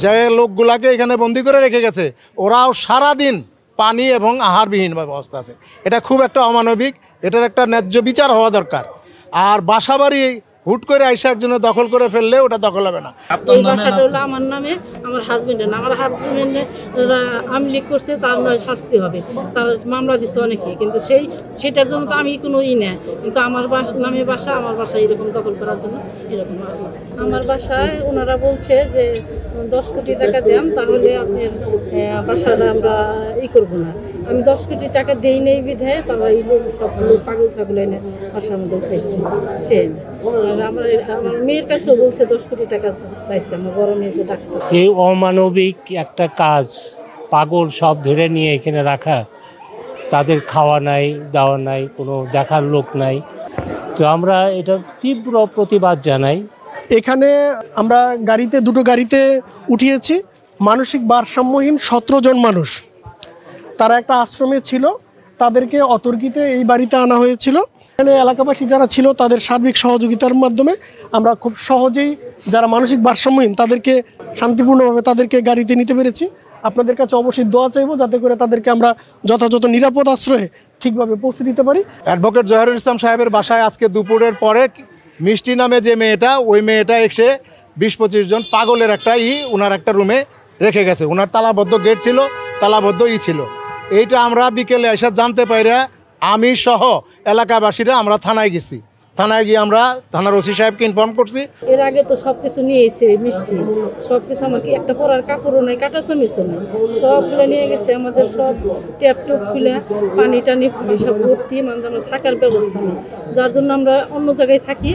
যে লোকগুলাকে এখানে বন্দি করে রেখে গেছে ওরাও সারাদিন পানি এবং আহারবিহীন ব্যবস্থা আছে। এটা খুব একটা অমানবিক, এটার একটা ন্যায্য বিচার হওয়া দরকার। আর বাসাবাড়ি হুট করে আইসা একজনের দখল করে ফেললে ওটা দখল হবে না। এই বাসাটা হলো আমার নামে, আমার হাজবেন্ডের না। আমার হাজবেন্ডের আমি লিক করছে, তার নয় শাস্তি হবে, তার মামলা দিচ্ছে অনেকে, কিন্তু সেটার জন্য তো আমি কোনো নেই। কিন্তু আমার নামে বাসা, আমার বাসায় এরকম দখল করার জন্য এরকম আমার বাসায় ওনারা বলছে যে 10 কোটি টাকা দেন, তাহলে আপনার বাসাটা আমরা করবো না। আমি 10 কোটি টাকা দেই নেই বিধায় তারা এই সবগুলো পাগল ছাগল এনে বাসার মধ্যে উঠাইছি। সে আমার মেয়ের কাছেও বলছে 10 কোটি টাকা চাইছে, আমার বড় মেয়ে যে ডাক্তার। এই অমানবিক একটা কাজ, পাগল সব ধরে নিয়ে এখানে রাখা, তাদের খাওয়া নাই, দাওয়া নাই, কোনো দেখার লোক নাই। তো আমরা এটার তীব্র প্রতিবাদ জানাই। এখানে আমরা দুটো গাড়িতে উঠিয়েছি মানসিক ভারসাম্যহীন 17 জন মানুষ। তারা একটা আশ্রমে ছিল, তাদেরকে অতর্কিতে এই বাড়িতে আনা হয়েছিল। এখানে এলাকাবাসী যারা ছিল তাদের সার্বিক সহযোগিতার মাধ্যমে আমরা খুব সহজেই যারা মানসিক ভারসাম্যহীন তাদেরকে শান্তিপূর্ণভাবে তাদেরকে গাড়িতে নিতে পেরেছি। আপনাদের কাছে অবশ্যই দোয়া চাইবো যাতে করে তাদেরকে আমরা যথাযথ নিরাপদ আশ্রয়ে ঠিকভাবে পৌঁছে দিতে পারি। অ্যাডভোকেট জহিরুল ইসলাম সাহেবের বাসায় আজকে দুপুরের পরে মিষ্টি নামে যে মেয়েটা, ওই মেয়েটা এসে 20-25 জন পাগলের একটা ওনার একটা রুমে রেখে গেছে। ওনার তালাবদ্ধ গেট ছিল, তালাবদ্ধ ছিল। এইটা আমরা বিকেলে এসে জানতে পাইরা আমি সহ এলাকাবাসীরা আমরা থানায় গেছি। থানায় গিয়ে আমরা থানার ওসি সাহেবকে ইনফর্ম করছি। এর আগে তো সবকিছু নিয়েছে, মিষ্টি সবকিছু, আমার কি একটা পরার কাপড়ও নেই, কাটা চামিচও নেই, সবগুলো নিয়ে গেছে। আমাদের সব ট্যাপ টুপ খুলে পানি টানি সব ভর্তি, মানে আমরা থাকার ব্যবস্থা নেই, যার জন্য আমরা অন্য জায়গায় থাকি।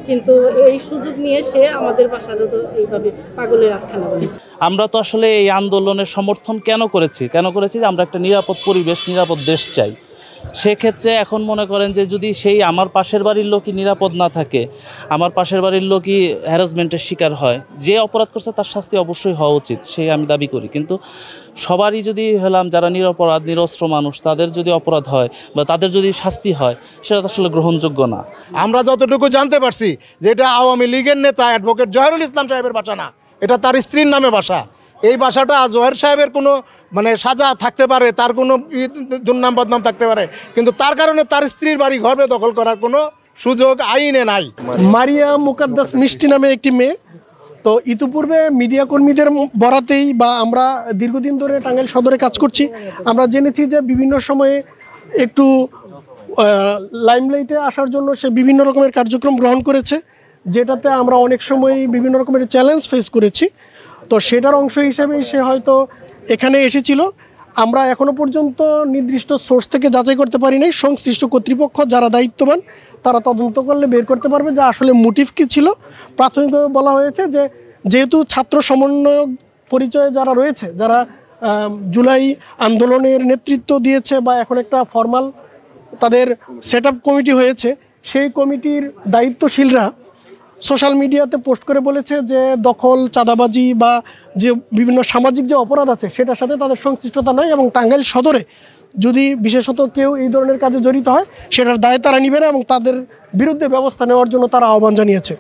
কিন্তু এই সুযোগ নিয়ে সে আমাদের বাসাটা তো এইভাবে পাগলের আটখানা বানিয়েছে। আমরা তো আসলে এই আন্দোলনের সমর্থন কেন করেছি যে আমরা একটা নিরাপদ পরিবেশ, নিরাপদ দেশ চাই। সেক্ষেত্রে এখন মনে করেন যে যদি আমার পাশের বাড়ির লোকই নিরাপদ না থাকে, আমার পাশের বাড়ির লোকই হ্যারাসমেন্টের শিকার হয়, যে অপরাধ করছে তার শাস্তি অবশ্যই হওয়া উচিত, আমি দাবি করি। কিন্তু সবারই যদি যারা নিরপরাধ নিরস্ত্র মানুষ, তাদের যদি অপরাধ হয় বা তাদের যদি শাস্তি হয়, সেটা আসলে গ্রহণযোগ্য না। আমরা যতটুকু জানতে পারছি যে এটা আওয়ামী লীগের নেতা অ্যাডভোকেট জহিরুল ইসলাম সাহেবের বাসা না, এটা তার স্ত্রীর নামে বাসা। এই বাসাটা জহির সাহেবের কোনো সাজা থাকতে পারে, তার কোনো দুর্নাম বদনাম থাকতে পারে, কিন্তু তার কারণে তার স্ত্রীর বাড়ি ঘর দখল করার কোনো সুযোগ আইনে নাই। মারিয়া মুকাদ্দাস মিষ্টি নামে একটি মেয়ে। তো ইতিপূর্বে মিডিয়া কর্মীদের বরাতেই বা আমরা দীর্ঘদিন ধরে টাঙ্গাইল সদরে কাজ করছি, আমরা জেনেছি যে বিভিন্ন সময়ে একটু লাইমলাইটে আসার জন্য সে বিভিন্ন রকমের কার্যক্রম গ্রহণ করেছে, যেটাতে আমরা অনেক সময় বিভিন্ন রকমের চ্যালেঞ্জ ফেস করেছি। তো সেটার অংশ হিসেবেই সে হয়তো এখানে এসেছিল। আমরা এখনো পর্যন্ত নির্দিষ্ট সোর্স থেকে যাচাই করতে পারি নাই। সংশ্লিষ্ট কর্তৃপক্ষ যারা দায়িত্ববান তারা তদন্ত করলে বের করতে পারবে যে আসলে মোটিভ কী ছিল। প্রাথমিকভাবে বলা হয়েছে যে যেহেতু ছাত্র সমন্বয়ক পরিচয়ে যারা রয়েছে, যারা জুলাই আন্দোলনের নেতৃত্ব দিয়েছে বা এখন একটা ফর্মাল তাদের সেট আপ কমিটি হয়েছে, সেই কমিটির দায়িত্বশীলরা সোশ্যাল মিডিয়াতে পোস্ট করে বলেছে যে দখল, চাঁদাবাজি বা যে বিভিন্ন সামাজিক যে অপরাধ আছে সেটার সাথে তাদের সংশ্লিষ্টতা নাই, এবং টাঙ্গাইল সদরে যদি বিশেষত কেউ এই ধরনের কাজে জড়িত হয় সেটার দায় তারা নিবে না, এবং তাদের বিরুদ্ধে ব্যবস্থা নেওয়ার জন্য তারা আহ্বান জানিয়েছে।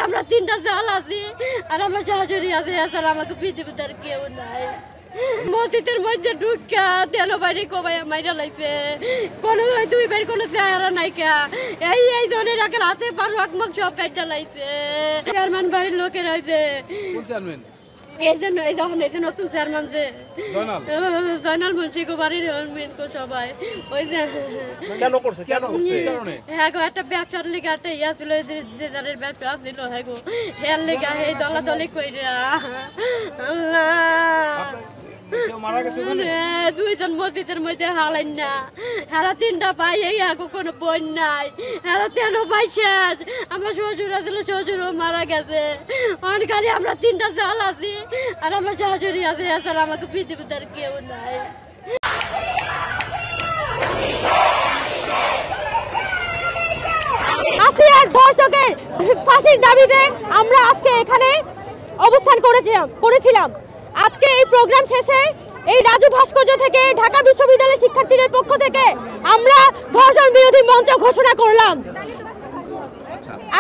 আমরা 3টা জাল আছি আর আমার শাশুড়ি আছে, এছাড়া আমাকে পৃথিবীতে আর কেউ নাই। মসজিদের মধ্যে ঢুকা তেল বাড়ি কমাই মাইরা লাগছে, কোনো 2 বাড়ি কোনো চেহারা নাই কে, এই জনের একের হাতে পারো আকমক সব কাটটা লাগছে। চেয়ারম্যান বাড়ির লোকের হয়েছে, এই যে নতুন চেয়ারম্যান যে জয়নাল মুন্সি বাড়ির সবাই ওই যে কেন করছে হ্যাঁ গো একটা ব্যবসার লিগে একটা ইয়া ছিল যে যাদের ব্যবসা ছিল হ্যাঁ গো হের লিগা এই দলাদলি কইরা দুইজন মসজিদের মধ্যে হালাইন না হেরা 3টা ভাই এই আগো কোনো বোন নাই হেরা 3 ভাই শেষ আমার শ্বশুর আছিল শ্বশুরও মারা গেছে অনকালে আমরা 3টা জাল আছি আর আমার শাশুড়ি আছে এছাড়া আমাকে পৃথিবীতে আর কেউ নাই। আসিয়ার ধর্ষকের ফাঁসির দাবিতে আমরা আজকে এখানে অবস্থান করেছিলাম। আজকে এই প্রোগ্রাম শেষে এই রাজু ভাস্কর্য থেকে ঢাকা বিশ্ববিদ্যালয়ের শিক্ষার্থীদের পক্ষ থেকে আমরা ধর্ষণ বিরোধী মঞ্চ ঘোষণা করলাম।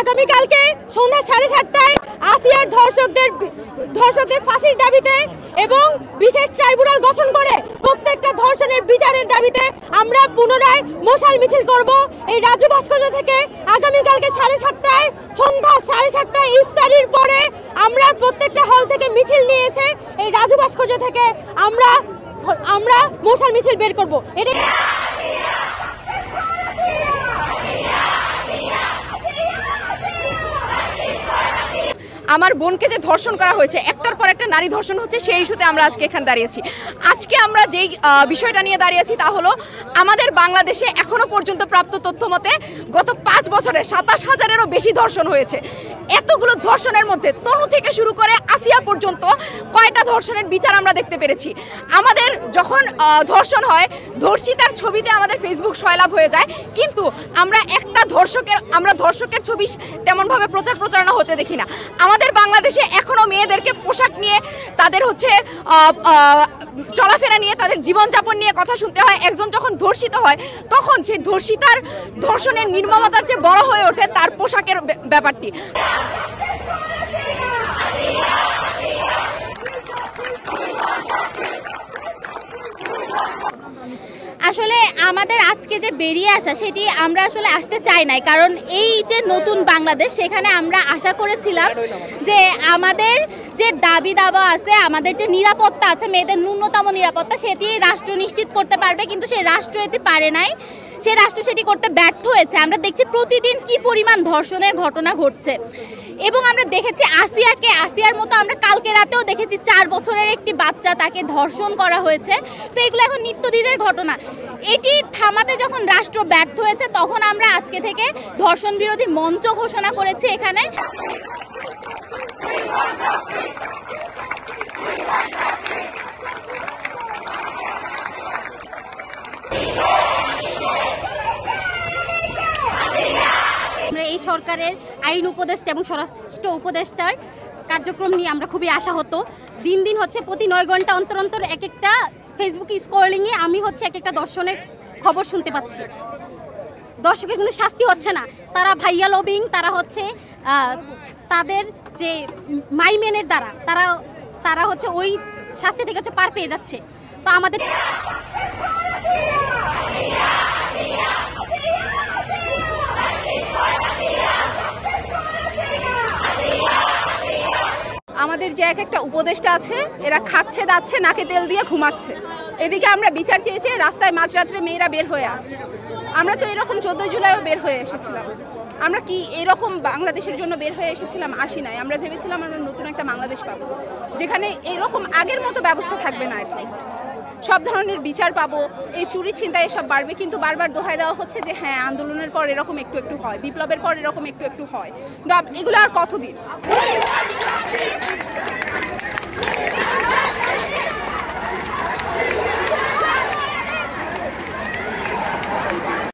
আগামীকালকে সন্ধ্যা 7:30টায় আসিয়ার ধর্ষকদের ফাঁসির দাবিতে এবং বিশেষ ট্রাইব্যুনাল গঠন করে প্রত্যেকটা ধর্ষণের বিচারের দাবিতে আমরা পুনরায় মশাল মিছিল করব এই রাজু ভাস্কর্য থেকে। আগামীকালকে 7:30টায় সন্ধ্যা 7:30টায় ইফতারির পরে আমরা প্রত্যেকটা হল থেকে মিছিল নিয়ে এসে এই রাজু ভাস্কর্য থেকে আমরা মশাল মিছিল বের করব। এটা আমার বোনকে যে ধর্ষণ করা হয়েছে, একটার পর একটা নারী ধর্ষণ হচ্ছে, সেই ইস্যুতে আমরা আজকে এখানে দাঁড়িয়েছি। আজকে আমরা যেই বিষয়টা নিয়ে দাঁড়িয়েছি তা হলো আমাদের বাংলাদেশে এখনো পর্যন্ত প্রাপ্ত তথ্য মতে গত 5 বছরে 27,000-এরও বেশি ধর্ষণ হয়েছে। এতগুলো ধর্ষণের মধ্যে তনু থেকে শুরু করে আসিয়া পর্যন্ত কয়টা ধর্ষণের বিচার আমরা দেখতে পেরেছি। আমাদের যখন ধর্ষণ হয়, ধর্ষিতার ছবিতে আমাদের ফেসবুক সয়লাভ হয়ে যায়, কিন্তু আমরা ধর্ষকের ছবি তেমনভাবে প্রচারণা হতে দেখি না। আমাদের বাংলাদেশে এখনো মেয়েদেরকে পোশাক নিয়ে, তাদের হচ্ছে চলাফেরা নিয়ে, তাদের জীবনযাপন নিয়ে কথা শুনতে হয়। একজন যখন ধর্ষিত হয় তখন সেই ধর্ষণের নির্মমতার চেয়ে বড় হয়ে ওঠে তার পোশাকের ব্যাপারটি। আসলে আমাদের আজকে যে বেরিয়ে আসা সেটি আমরা আসলে আসতে চাই নাই, কারণ এই যে নতুন বাংলাদেশ সেখানে আমরা আশা করেছিলাম যে আমাদের যে দাবি দাবা আছে, আমাদের যে নিরাপত্তা আছে, মেয়েদের ন্যূনতম নিরাপত্তা, সেটি রাষ্ট্র নিশ্চিত করতে পারবে, কিন্তু সেই রাষ্ট্র এটি পারে নাই। সে রাষ্ট্র সেটি করতে ব্যর্থ হয়েছে। আমরা দেখছি প্রতিদিন কি পরিমাণ ধর্ষণের ঘটনা ঘটছে এবং আমরা দেখেছি আসিয়ার মতো আমরা কালকে রাতেও দেখেছি 4 বছরের একটি বাচ্চা, তাকে ধর্ষণ করা হয়েছে। তো এগুলো এখন নিত্যদিনের ঘটনা। এটি থামাতে যখন রাষ্ট্র ব্যর্থ হয়েছে তখন আমরা আজকে থেকে ধর্ষণ বিরোধী মঞ্চ ঘোষণা করেছি এখানে। আমরা এই সরকারের আইন উপদেষ্টা এবং স্বরাষ্ট্র উপদেষ্টার কার্যক্রম নিয়ে আমরা খুবই আশাহত। দিন দিন হচ্ছে প্রতি 9 ঘন্টা অন্তর অন্তর এক একটা ফেসবুক স্ক্রলিংয়ে আমি হচ্ছে এক একটা ধর্ষণের খবর শুনতে পাচ্ছি। দর্শকের কোনো শাস্তি হচ্ছে না। তারা ভাইয়া লবিং, তারা হচ্ছে তাদের যে মাইমেনের দ্বারা তারা হচ্ছে ওই শাস্তি থেকে হচ্ছে পার পেয়ে যাচ্ছে। তো আমাদের আমাদের যে একটা উপদেষ্টা আছে, এরা খাচ্ছে দাচ্ছে, নাকে তেল দিয়ে ঘুমাচ্ছে। এদিকে আমরা বিচার চেয়েছি, রাস্তায় মাঝরাত্রে মেয়েরা বের হয়ে আসছে। আমরা তো এরকম 14 জুলাইও বের হয়ে এসেছিলাম। আমরা কি এরকম বাংলাদেশের জন্য বের হয়ে এসেছিলাম? আসি নাই। আমরা ভেবেছিলাম আমরা নতুন একটা বাংলাদেশ পাবো, যেখানে এরকম আগের মতো ব্যবস্থা থাকবে না, অ্যাটলিস্ট সব ধরনের বিচার পাবো। এই চুরি ছিনতাই এসব বাড়বে, কিন্তু বারবার দোহাই দেওয়া হচ্ছে যে হ্যাঁ আন্দোলনের পর এরকম একটু একটু হয়, বিপ্লবের পর এরকম একটু একটু হয়। এগুলো আর কতদিন?